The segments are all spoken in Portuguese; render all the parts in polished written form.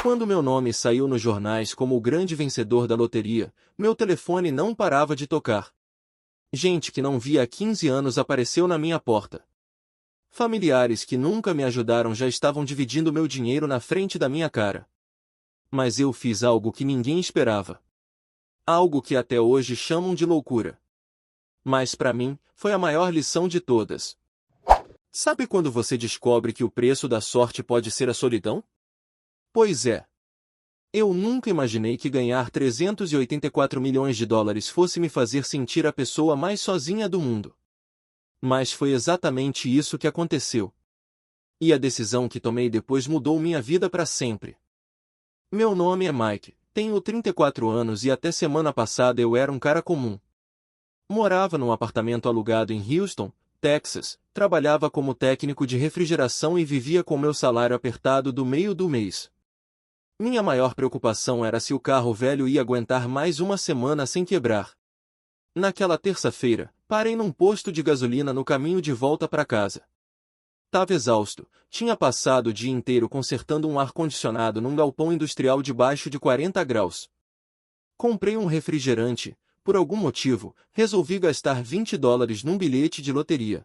Quando meu nome saiu nos jornais como o grande vencedor da loteria, meu telefone não parava de tocar. Gente que não via há 15 anos apareceu na minha porta. Familiares que nunca me ajudaram já estavam dividindo meu dinheiro na frente da minha cara. Mas eu fiz algo que ninguém esperava. Algo que até hoje chamam de loucura. Mas para mim, foi a maior lição de todas. Sabe quando você descobre que o preço da sorte pode ser a solidão? Pois é. Eu nunca imaginei que ganhar 384 milhões de dólares fosse me fazer sentir a pessoa mais sozinha do mundo. Mas foi exatamente isso que aconteceu. E a decisão que tomei depois mudou minha vida para sempre. Meu nome é Mike, tenho 34 anos e até semana passada eu era um cara comum. Morava num apartamento alugado em Houston, Texas, trabalhava como técnico de refrigeração e vivia com meu salário apertado do meio do mês. Minha maior preocupação era se o carro velho ia aguentar mais uma semana sem quebrar. Naquela terça-feira, parei num posto de gasolina no caminho de volta para casa. Tava exausto, tinha passado o dia inteiro consertando um ar-condicionado num galpão industrial debaixo de 40 graus. Comprei um refrigerante, por algum motivo, resolvi gastar $20 num bilhete de loteria.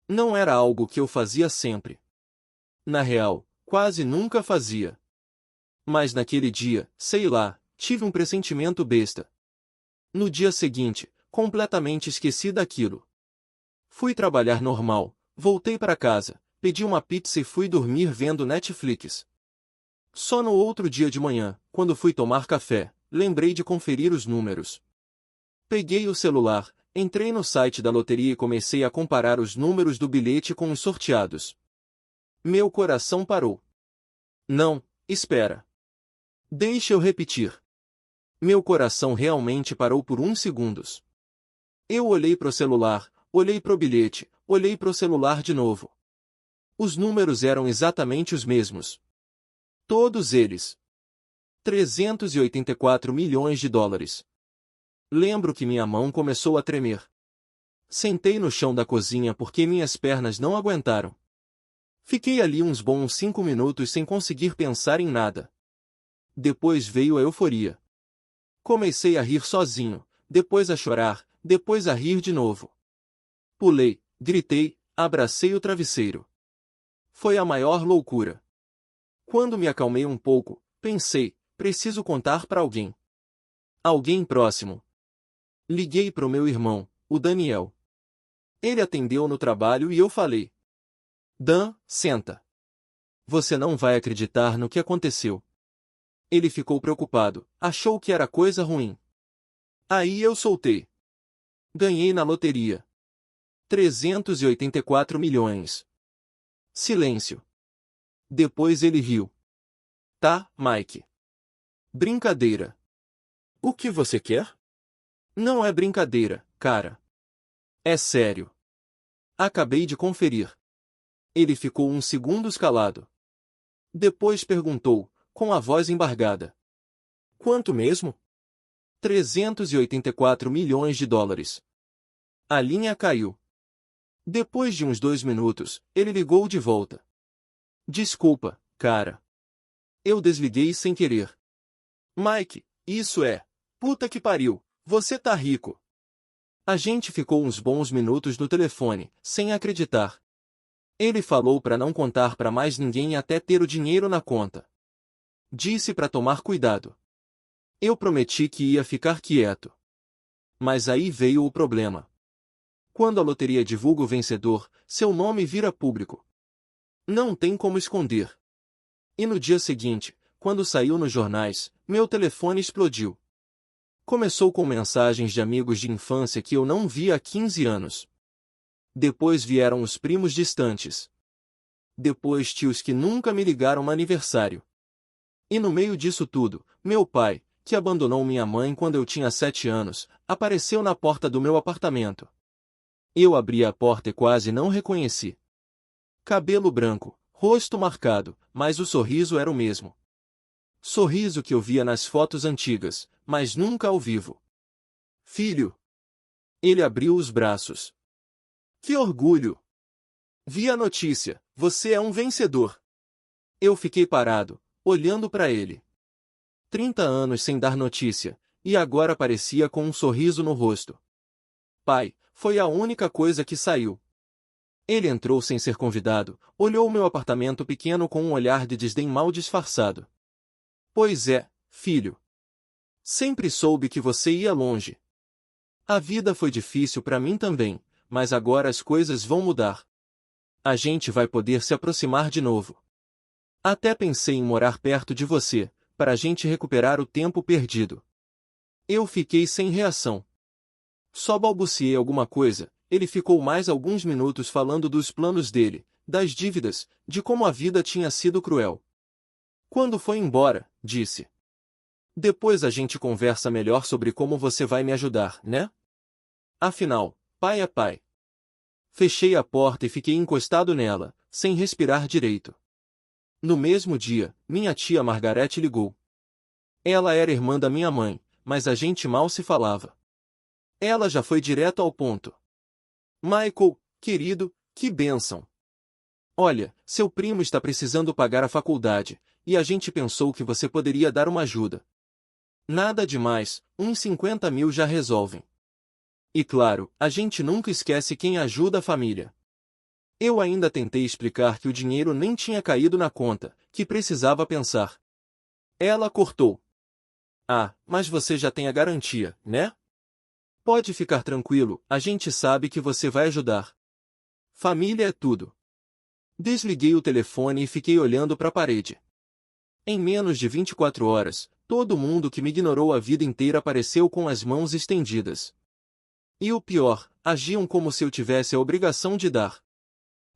Não era algo que eu fazia sempre. Na real, quase nunca fazia. Mas naquele dia, sei lá, tive um pressentimento besta. No dia seguinte, completamente esqueci daquilo. Fui trabalhar normal, voltei para casa, pedi uma pizza e fui dormir vendo Netflix. Só no outro dia de manhã, quando fui tomar café, lembrei de conferir os números. Peguei o celular, entrei no site da loteria e comecei a comparar os números do bilhete com os sorteados. Meu coração parou. Não, espera. Deixa eu repetir. Meu coração realmente parou por uns segundos. Eu olhei pro celular, olhei pro bilhete, olhei pro celular de novo. Os números eram exatamente os mesmos. Todos eles. 384 milhões de dólares. Lembro que minha mão começou a tremer. Sentei no chão da cozinha porque minhas pernas não aguentaram. Fiquei ali uns bons 5 minutos sem conseguir pensar em nada. Depois veio a euforia. Comecei a rir sozinho, depois a chorar, depois a rir de novo. Pulei, gritei, abracei o travesseiro. Foi a maior loucura. Quando me acalmei um pouco, pensei, preciso contar para alguém. Alguém próximo. Liguei pro meu irmão, o Daniel. Ele atendeu no trabalho e eu falei. Dan, senta. Você não vai acreditar no que aconteceu. Ele ficou preocupado, achou que era coisa ruim. Aí eu soltei. Ganhei na loteria. 384 milhões. Silêncio. Depois ele riu. Tá, Mike. Brincadeira. O que você quer? Não é brincadeira, cara. É sério. Acabei de conferir. Ele ficou uns segundos calado. Depois perguntou, com a voz embargada. Quanto mesmo? 384 milhões de dólares. A linha caiu. Depois de uns 2 minutos, ele ligou de volta. Desculpa, cara. Eu desliguei sem querer. Mike, isso é. Puta que pariu, você tá rico. A gente ficou uns bons minutos no telefone, sem acreditar. Ele falou para não contar para mais ninguém até ter o dinheiro na conta. Disse para tomar cuidado. Eu prometi que ia ficar quieto. Mas aí veio o problema. Quando a loteria divulga o vencedor, seu nome vira público. Não tem como esconder. E no dia seguinte, quando saiu nos jornais, meu telefone explodiu. Começou com mensagens de amigos de infância que eu não via há 15 anos. Depois vieram os primos distantes. Depois tios que nunca me ligaram no aniversário. E no meio disso tudo, meu pai, que abandonou minha mãe quando eu tinha 7 anos, apareceu na porta do meu apartamento. Eu abri a porta e quase não reconheci. Cabelo branco, rosto marcado, mas o sorriso era o mesmo. Sorriso que eu via nas fotos antigas, mas nunca ao vivo. Filho! Ele abriu os braços. Que orgulho! Vi a notícia, você é um vencedor. Eu fiquei parado, olhando para ele. 30 anos sem dar notícia, e agora aparecia com um sorriso no rosto. Pai, foi a única coisa que saiu. Ele entrou sem ser convidado, olhou o meu apartamento pequeno com um olhar de desdém mal disfarçado. Pois é, filho. Sempre soube que você ia longe. A vida foi difícil para mim também, mas agora as coisas vão mudar. A gente vai poder se aproximar de novo. Até pensei em morar perto de você, para a gente recuperar o tempo perdido. Eu fiquei sem reação. Só balbuciei alguma coisa. Ele ficou mais alguns minutos falando dos planos dele, das dívidas, de como a vida tinha sido cruel. Quando foi embora, disse: depois a gente conversa melhor sobre como você vai me ajudar, né? Afinal, pai é pai. Fechei a porta e fiquei encostado nela, sem respirar direito. No mesmo dia, minha tia Margarete ligou. Ela era irmã da minha mãe, mas a gente mal se falava. Ela já foi direto ao ponto. Michael, querido, que bênção! Olha, seu primo está precisando pagar a faculdade, e a gente pensou que você poderia dar uma ajuda. Nada demais, uns 50 mil já resolvem. E claro, a gente nunca esquece quem ajuda a família. Eu ainda tentei explicar que o dinheiro nem tinha caído na conta, que precisava pensar. Ela cortou. Ah, mas você já tem a garantia, né? Pode ficar tranquilo, a gente sabe que você vai ajudar. Família é tudo. Desliguei o telefone e fiquei olhando para a parede. Em menos de 24 horas, todo mundo que me ignorou a vida inteira apareceu com as mãos estendidas. E o pior, agiam como se eu tivesse a obrigação de dar.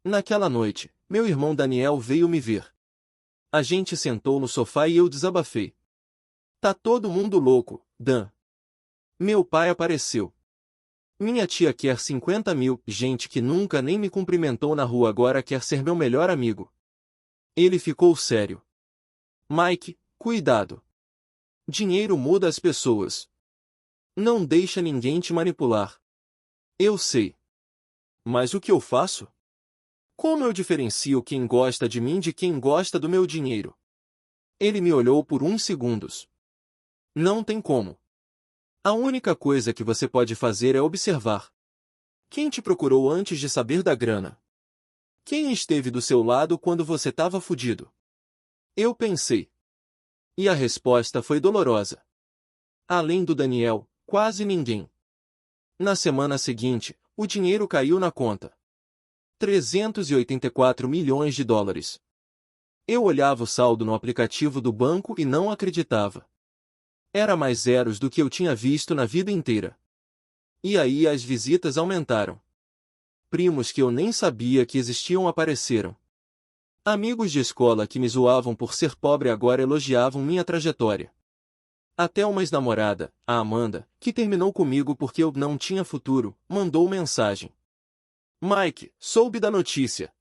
Naquela noite, meu irmão Daniel veio me ver. A gente sentou no sofá e eu desabafei. Tá todo mundo louco, Dan. Meu pai apareceu. Minha tia quer 50 mil, gente que nunca nem me cumprimentou na rua agora quer ser meu melhor amigo. Ele ficou sério. Mike, cuidado. Dinheiro muda as pessoas. Não deixa ninguém te manipular. Eu sei. Mas o que eu faço? Como eu diferencio quem gosta de mim de quem gosta do meu dinheiro? Ele me olhou por uns segundos. Não tem como. A única coisa que você pode fazer é observar. Quem te procurou antes de saber da grana? Quem esteve do seu lado quando você estava fudido? Eu pensei. E a resposta foi dolorosa. Além do Daniel, quase ninguém. Na semana seguinte, o dinheiro caiu na conta. 384 milhões de dólares. Eu olhava o saldo no aplicativo do banco e não acreditava. Era mais zeros do que eu tinha visto na vida inteira. E aí as visitas aumentaram. Primos que eu nem sabia que existiam apareceram. Amigos de escola que me zoavam por ser pobre agora elogiavam minha trajetória. Até uma ex-namorada, a Amanda, que terminou comigo porque eu não tinha futuro, mandou mensagem. Mike, soube da notícia.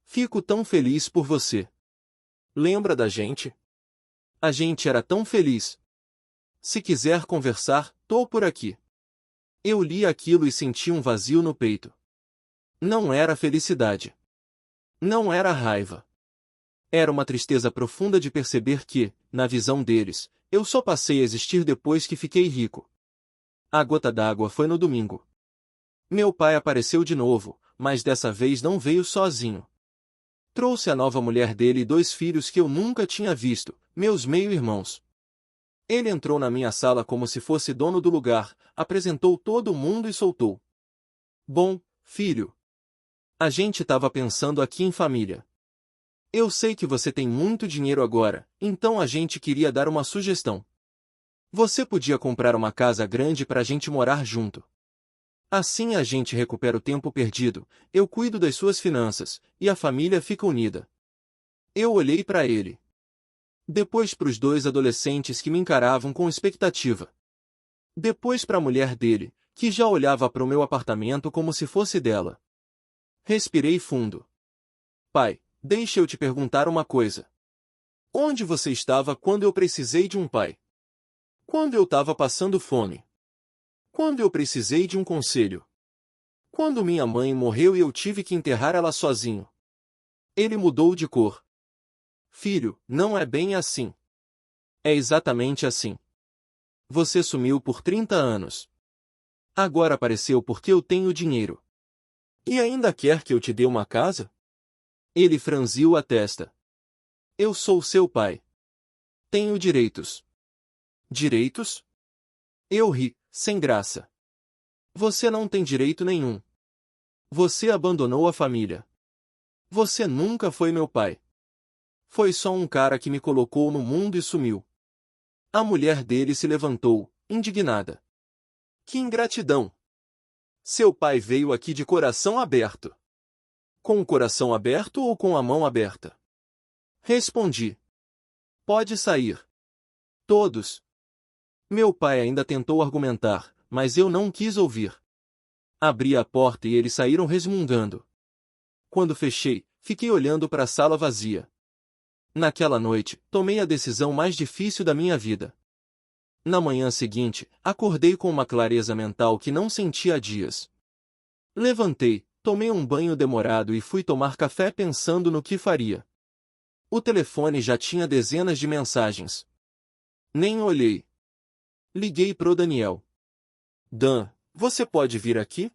Fico tão feliz por você. Lembra da gente? A gente era tão feliz. Se quiser conversar, tô por aqui. Eu li aquilo e senti um vazio no peito. Não era felicidade. Não era raiva. Era uma tristeza profunda de perceber que, na visão deles, eu só passei a existir depois que fiquei rico. A gota d'água foi no domingo. Meu pai apareceu de novo, mas dessa vez não veio sozinho. Trouxe a nova mulher dele e 2 filhos que eu nunca tinha visto, meus meio-irmãos. Ele entrou na minha sala como se fosse dono do lugar, apresentou todo mundo e soltou. Bom, filho. A gente estava pensando aqui em família. Eu sei que você tem muito dinheiro agora, então a gente queria dar uma sugestão. Você podia comprar uma casa grande para a gente morar junto. Assim a gente recupera o tempo perdido, eu cuido das suas finanças, e a família fica unida. Eu olhei para ele. Depois para os 2 adolescentes que me encaravam com expectativa. Depois para a mulher dele, que já olhava para o meu apartamento como se fosse dela. Respirei fundo. Pai, deixa eu te perguntar uma coisa. Onde você estava quando eu precisei de um pai? Quando eu estava passando fome? Quando eu precisei de um conselho? Quando minha mãe morreu e eu tive que enterrar ela sozinho? Ele mudou de cor. Filho, não é bem assim. É exatamente assim. Você sumiu por 30 anos. Agora apareceu porque eu tenho dinheiro. E ainda quer que eu te dê uma casa? Ele franziu a testa. Eu sou seu pai. Tenho direitos. Direitos? Eu ri, sem graça. Você não tem direito nenhum. Você abandonou a família. Você nunca foi meu pai. Foi só um cara que me colocou no mundo e sumiu. A mulher dele se levantou, indignada. Que ingratidão! Seu pai veio aqui de coração aberto. Com o coração aberto ou com a mão aberta? Respondi. Pode sair. Todos. Meu pai ainda tentou argumentar, mas eu não quis ouvir. Abri a porta e eles saíram resmungando. Quando fechei, fiquei olhando para a sala vazia. Naquela noite, tomei a decisão mais difícil da minha vida. Na manhã seguinte, acordei com uma clareza mental que não sentia há dias. Levantei, tomei um banho demorado e fui tomar café pensando no que faria. O telefone já tinha dezenas de mensagens. Nem olhei. Liguei pro Daniel. Dan, você pode vir aqui?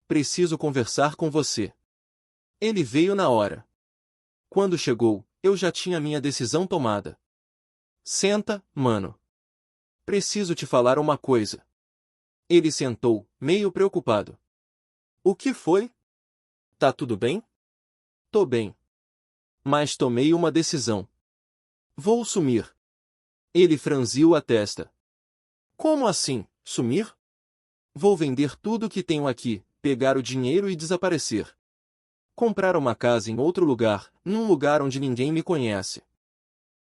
Preciso conversar com você. Ele veio na hora. Quando chegou, eu já tinha minha decisão tomada. Senta, mano. Preciso te falar uma coisa. Ele sentou, meio preocupado. O que foi? Tá tudo bem? Tô bem. Mas tomei uma decisão. Vou sumir. Ele franziu a testa. Como assim, sumir? Vou vender tudo que tenho aqui, pegar o dinheiro e desaparecer. Comprar uma casa em outro lugar, num lugar onde ninguém me conhece.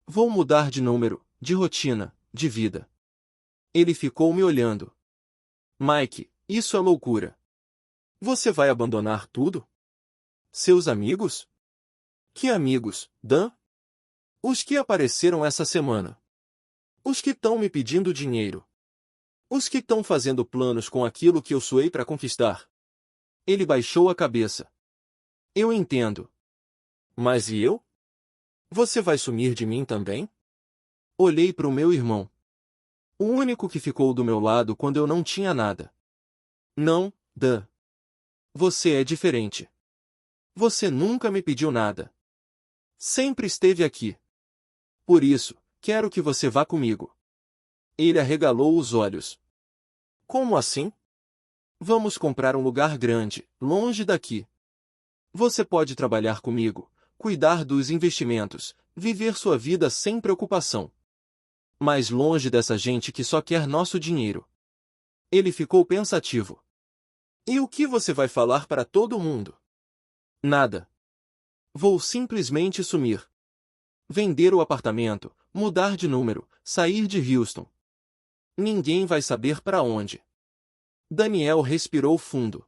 Vou mudar de número, de rotina, de vida. Ele ficou me olhando. Mike, isso é loucura. Você vai abandonar tudo? Seus amigos? Que amigos, Dan? Os que apareceram essa semana. Os que estão me pedindo dinheiro. Os que estão fazendo planos com aquilo que eu suei para conquistar. Ele baixou a cabeça. Eu entendo. Mas e eu? Você vai sumir de mim também? Olhei para o meu irmão. O único que ficou do meu lado quando eu não tinha nada. Não, Dan. Você é diferente. Você nunca me pediu nada. Sempre esteve aqui. Por isso, quero que você vá comigo. Ele arregalou os olhos. Como assim? Vamos comprar um lugar grande, longe daqui. Você pode trabalhar comigo, cuidar dos investimentos, viver sua vida sem preocupação. Mas longe dessa gente que só quer nosso dinheiro. Ele ficou pensativo. E o que você vai falar para todo mundo? Nada. Vou simplesmente sumir. Vender o apartamento, mudar de número, sair de Houston. Ninguém vai saber para onde. Daniel respirou fundo.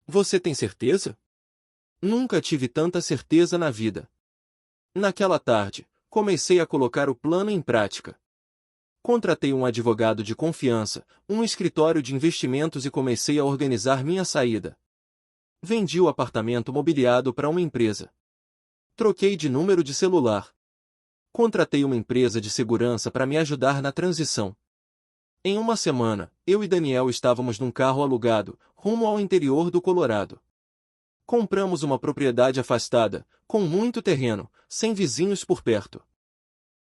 Você tem certeza? Nunca tive tanta certeza na vida. Naquela tarde, comecei a colocar o plano em prática. Contratei um advogado de confiança, um escritório de investimentos e comecei a organizar minha saída. Vendi o apartamento mobiliado para uma empresa. Troquei de número de celular. Contratei uma empresa de segurança para me ajudar na transição. Em uma semana, eu e Daniel estávamos num carro alugado, rumo ao interior do Colorado. Compramos uma propriedade afastada, com muito terreno, sem vizinhos por perto.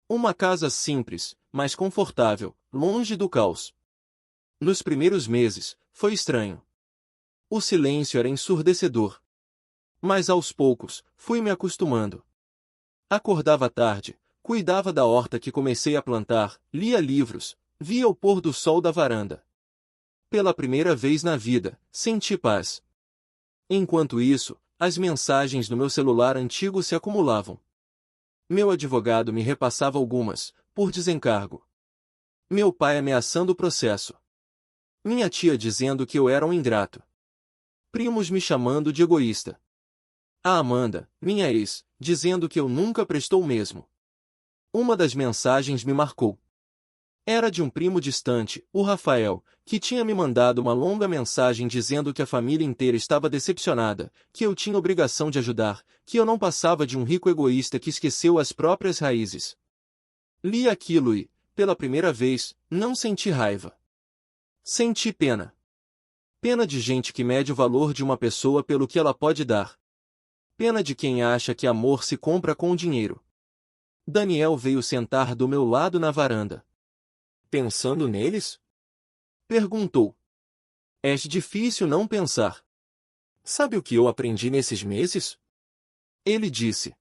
Uma casa simples, mas confortável, longe do caos. Nos primeiros meses, foi estranho. O silêncio era ensurdecedor. Mas aos poucos, fui me acostumando. Acordava tarde, cuidava da horta que comecei a plantar, lia livros, via o pôr do sol da varanda. Pela primeira vez na vida, senti paz. Enquanto isso, as mensagens no meu celular antigo se acumulavam. Meu advogado me repassava algumas, por desencargo. Meu pai ameaçando o processo. Minha tia dizendo que eu era um ingrato. Primos me chamando de egoísta. A Amanda, minha ex, dizendo que eu nunca prestou mesmo. Uma das mensagens me marcou. Era de um primo distante, o Rafael, que tinha me mandado uma longa mensagem dizendo que a família inteira estava decepcionada, que eu tinha obrigação de ajudar, que eu não passava de um rico egoísta que esqueceu as próprias raízes. Li aquilo e, pela primeira vez, não senti raiva. Senti pena. Pena de gente que mede o valor de uma pessoa pelo que ela pode dar. Pena de quem acha que amor se compra com dinheiro. Daniel veio sentar do meu lado na varanda. Pensando neles? Perguntou. É difícil não pensar. Sabe o que eu aprendi nesses meses? Ele disse.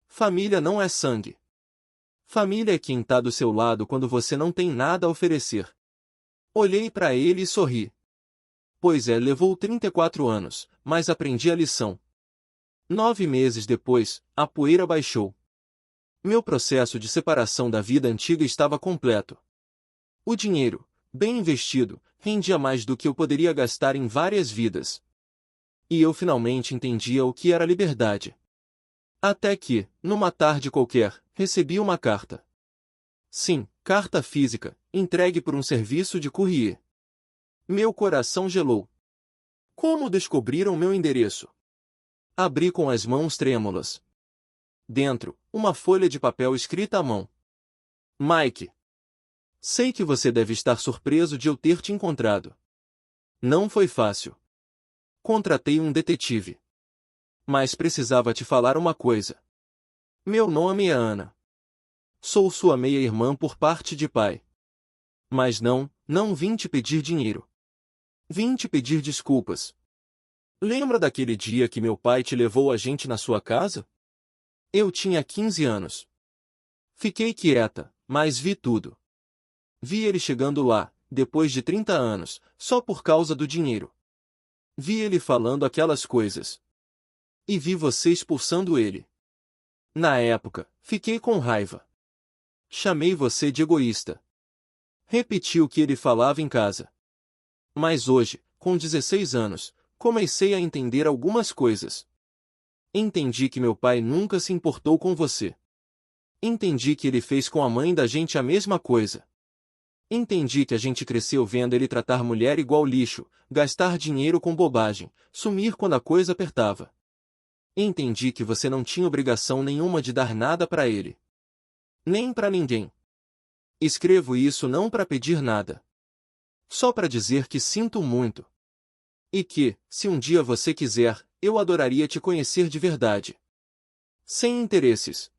Família não é sangue. Família é quem está do seu lado quando você não tem nada a oferecer. Olhei para ele e sorri. Pois é, levou 34 anos, mas aprendi a lição. 9 meses depois, a poeira baixou. Meu processo de separação da vida antiga estava completo. O dinheiro, bem investido, rendia mais do que eu poderia gastar em várias vidas. E eu finalmente entendia o que era liberdade. Até que, numa tarde qualquer, recebi uma carta. Sim, carta física, entregue por um serviço de courrier. Meu coração gelou. Como descobriram meu endereço? Abri com as mãos trêmulas. Dentro, uma folha de papel escrita à mão. Mike. Sei que você deve estar surpreso de eu ter te encontrado. Não foi fácil. Contratei um detetive. Mas precisava te falar uma coisa. Meu nome é Ana. Sou sua meia-irmã por parte de pai. Mas não vim te pedir dinheiro. Vim te pedir desculpas. Lembra daquele dia que meu pai te levou a gente na sua casa? Eu tinha 15 anos. Fiquei quieta, mas vi tudo. Vi ele chegando lá, depois de 30 anos, só por causa do dinheiro. Vi ele falando aquelas coisas. E vi você expulsando ele. Na época, fiquei com raiva. Chamei você de egoísta. Repeti o que ele falava em casa. Mas hoje, com 16 anos, comecei a entender algumas coisas. Entendi que meu pai nunca se importou com você. Entendi que ele fez com a mãe da gente a mesma coisa. Entendi que a gente cresceu vendo ele tratar mulher igual lixo, gastar dinheiro com bobagem, sumir quando a coisa apertava. Entendi que você não tinha obrigação nenhuma de dar nada para ele. Nem para ninguém. Escrevo isso não para pedir nada. Só para dizer que sinto muito. E que, se um dia você quiser, eu adoraria te conhecer de verdade. Sem interesses.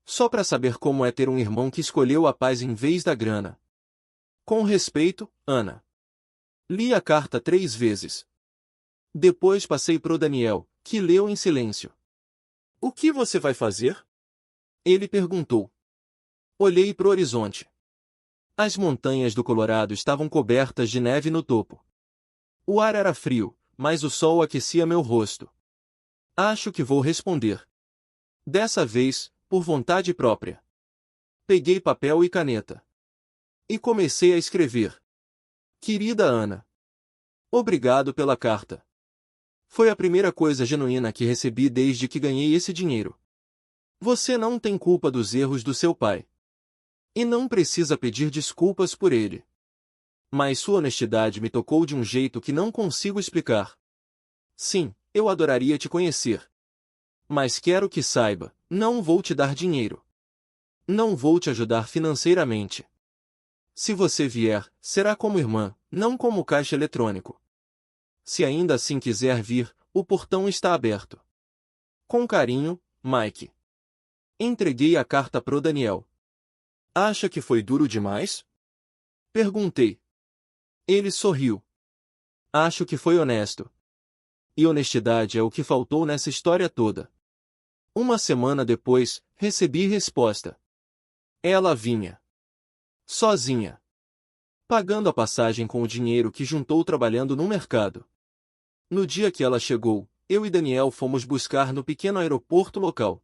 Só para saber como é ter um irmão que escolheu a paz em vez da grana. Com respeito, Ana. Li a carta 3 vezes. Depois passei pro Daniel, que leu em silêncio. O que você vai fazer? Ele perguntou. Olhei pro horizonte. As montanhas do Colorado estavam cobertas de neve no topo. O ar era frio, mas o sol aquecia meu rosto. Acho que vou responder. Dessa vez, por vontade própria. Peguei papel e caneta. E comecei a escrever. Querida Ana. Obrigado pela carta. Foi a primeira coisa genuína que recebi desde que ganhei esse dinheiro. Você não tem culpa dos erros do seu pai. E não precisa pedir desculpas por ele. Mas sua honestidade me tocou de um jeito que não consigo explicar. Sim, eu adoraria te conhecer. Mas quero que saiba, não vou te dar dinheiro. Não vou te ajudar financeiramente. Se você vier, será como irmã, não como caixa eletrônico. Se ainda assim quiser vir, o portão está aberto. Com carinho, Mike. Entreguei a carta pro Daniel. Acha que foi duro demais? Perguntei. Ele sorriu. Acho que foi honesto. E honestidade é o que faltou nessa história toda. Uma semana depois, recebi resposta. Ela vinha. Sozinha. Pagando a passagem com o dinheiro que juntou trabalhando no mercado. No dia que ela chegou, eu e Daniel fomos buscar no pequeno aeroporto local.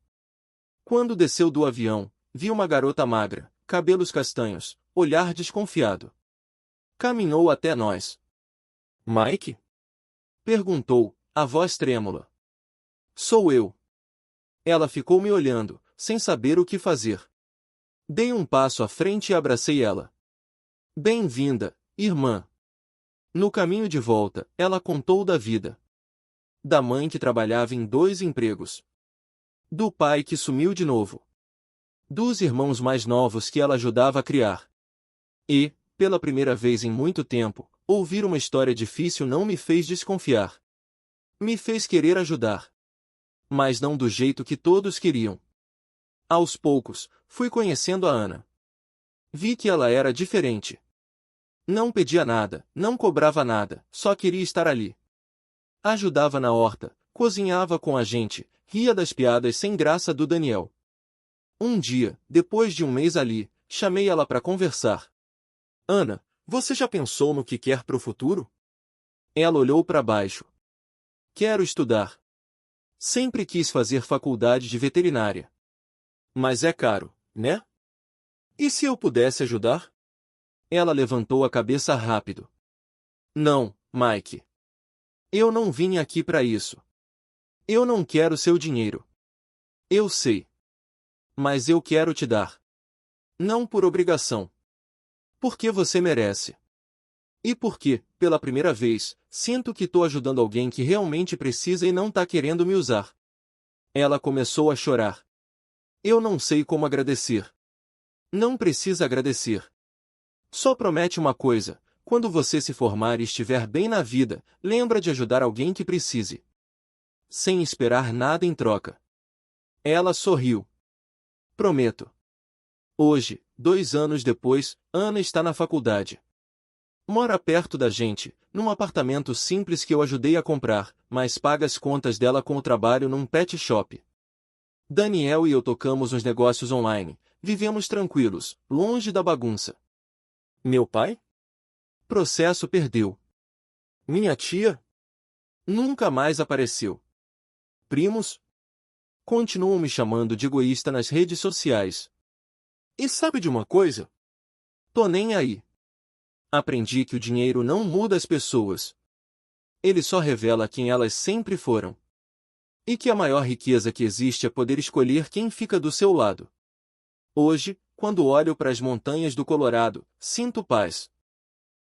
Quando desceu do avião, vi uma garota magra, cabelos castanhos, olhar desconfiado. Caminhou até nós. Mike? Perguntou, a voz trêmula. Sou eu. Ela ficou me olhando, sem saber o que fazer. Dei um passo à frente e abracei ela. Bem-vinda, irmã. No caminho de volta, ela contou da vida. Da mãe que trabalhava em 2 empregos. Do pai que sumiu de novo. Dos irmãos mais novos que ela ajudava a criar. E, pela primeira vez em muito tempo, ouvir uma história difícil não me fez desconfiar. Me fez querer ajudar. Mas não do jeito que todos queriam. Aos poucos, fui conhecendo a Ana. Vi que ela era diferente. Não pedia nada, não cobrava nada, só queria estar ali. Ajudava na horta, cozinhava com a gente, ria das piadas sem graça do Daniel. Um dia, depois de um mês ali, chamei ela para conversar. Ana, você já pensou no que quer pro futuro? Ela olhou para baixo. Quero estudar. Sempre quis fazer faculdade de veterinária. Mas é caro, né? E se eu pudesse ajudar? Ela levantou a cabeça rápido. Não, Mike. Eu não vim aqui para isso. Eu não quero seu dinheiro. Eu sei. Mas eu quero te dar. Não por obrigação. Porque você merece. E porque, pela primeira vez, sinto que tô ajudando alguém que realmente precisa e não tá querendo me usar. Ela começou a chorar. Eu não sei como agradecer. Não precisa agradecer. Só promete uma coisa: quando você se formar e estiver bem na vida, lembra de ajudar alguém que precise. Sem esperar nada em troca. Ela sorriu. Prometo. Hoje, 2 anos depois, Ana está na faculdade. Mora perto da gente, num apartamento simples que eu ajudei a comprar, mas paga as contas dela com o trabalho num pet shop. Daniel e eu tocamos uns negócios online, vivemos tranquilos, longe da bagunça. Meu pai? Processo perdeu. Minha tia? Nunca mais apareceu. Primos? Continuam me chamando de egoísta nas redes sociais. E sabe de uma coisa? Tô nem aí. Aprendi que o dinheiro não muda as pessoas. Ele só revela quem elas sempre foram. E que a maior riqueza que existe é poder escolher quem fica do seu lado. Hoje, quando olho para as montanhas do Colorado, sinto paz.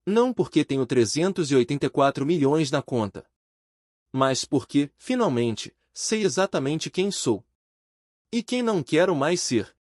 Não porque tenho 384 milhões na conta. Mas porque, finalmente, sei exatamente quem sou. E quem não quero mais ser.